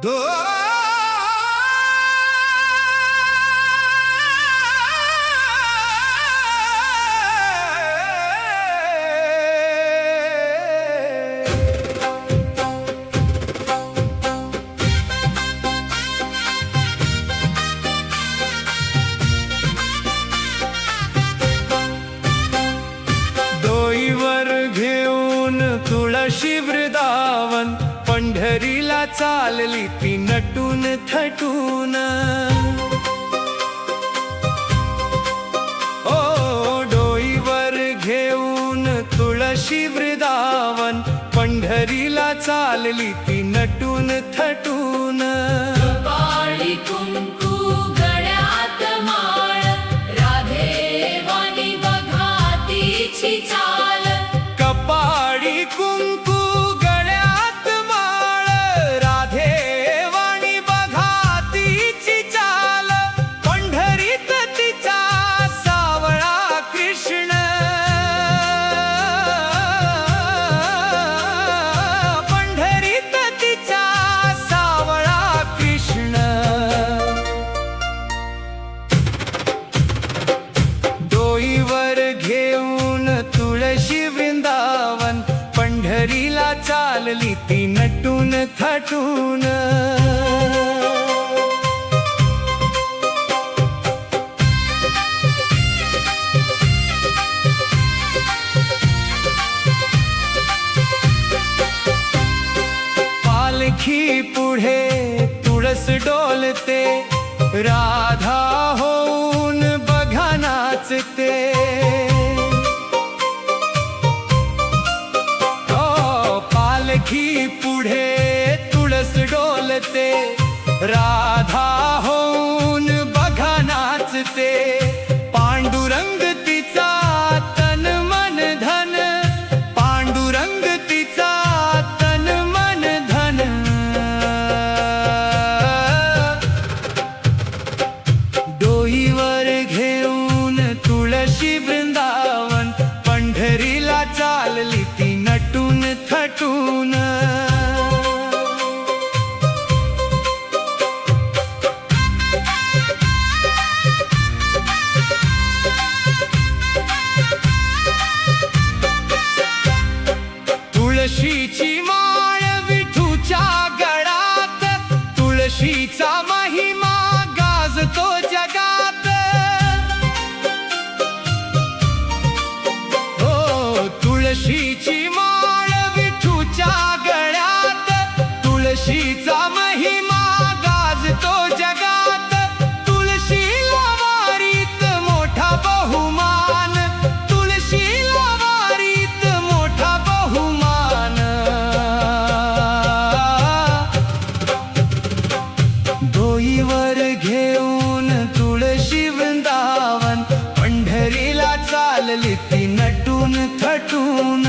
दो दोईवर घेऊन तुळशी वृंदावन पंढरीला चालली ती नटून थटून। ओ डोईवर घेऊन तुळशी वृंदावन पंढरीला चालली ती नटून थटून। कपाळी कुंकू गळ्यात माळ राधे वाणी बघा तिची चाल। कपाळी कुंकू गळ्यात माळ राधे वाणी बघा तिची चाल। पंढरीत तिचा सावळा कृष्ण, पंढरीत तिचा सावळा कृष्ण। डोईवर घेऊन तुळशी वृंदावन पंढरीला चालली ती नटून थटून। पालखी पुढे तुळस डोलते, राधा होऊन बघा नाचते। पालखी पुढे तुळस डोलते, राधा होऊन बघा नाचते। पांडुरंग तिचा तन मन धन, पांडुरंग तिचा तन मन धन। डोईवर घेऊन तुळशी वृंदावन पंढरीला चालली ती नटून थटून। तुळशीची माळ विठूच्या गळात, तुळशीचा महिमा गाजतो जगात। हो तुळशीची माळ विठूच्या गळ्यात, तुळशीचा महिमा गाजतो जगात। तुळशीला वारीत मोठा बहुमान, तुळशीला वारीत मोठा बहुमान। डोईवर घेऊन तुळशी वृंदावन पंढरीला चालली ती नटून थटून।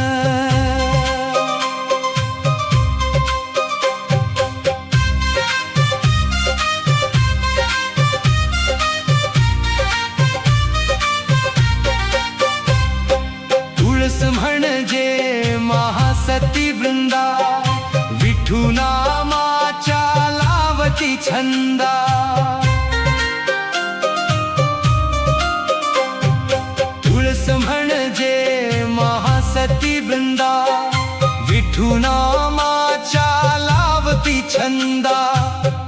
तुळस म्हणजे महासती वृंदा, विठू नामाच्या लावती छंदा। तुळस म्हणजे महासती वृंदा, विठू नामाच्या लावती छंदा।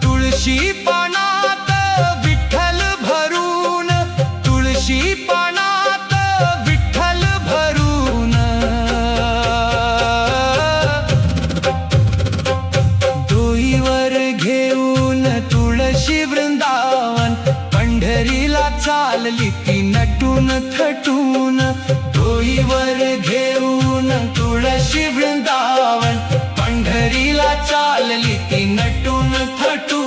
तुळशी पानात विठ्ठल भरून, तुळशी पानात विठ्ठल भरून। डोईवर घेऊन तुळशी वृंदावन पंढरीला चालली ती नटून थटून। डोईवर घेऊन तुळशी वृंदावन पंढरीला चालली ती नटून थटून।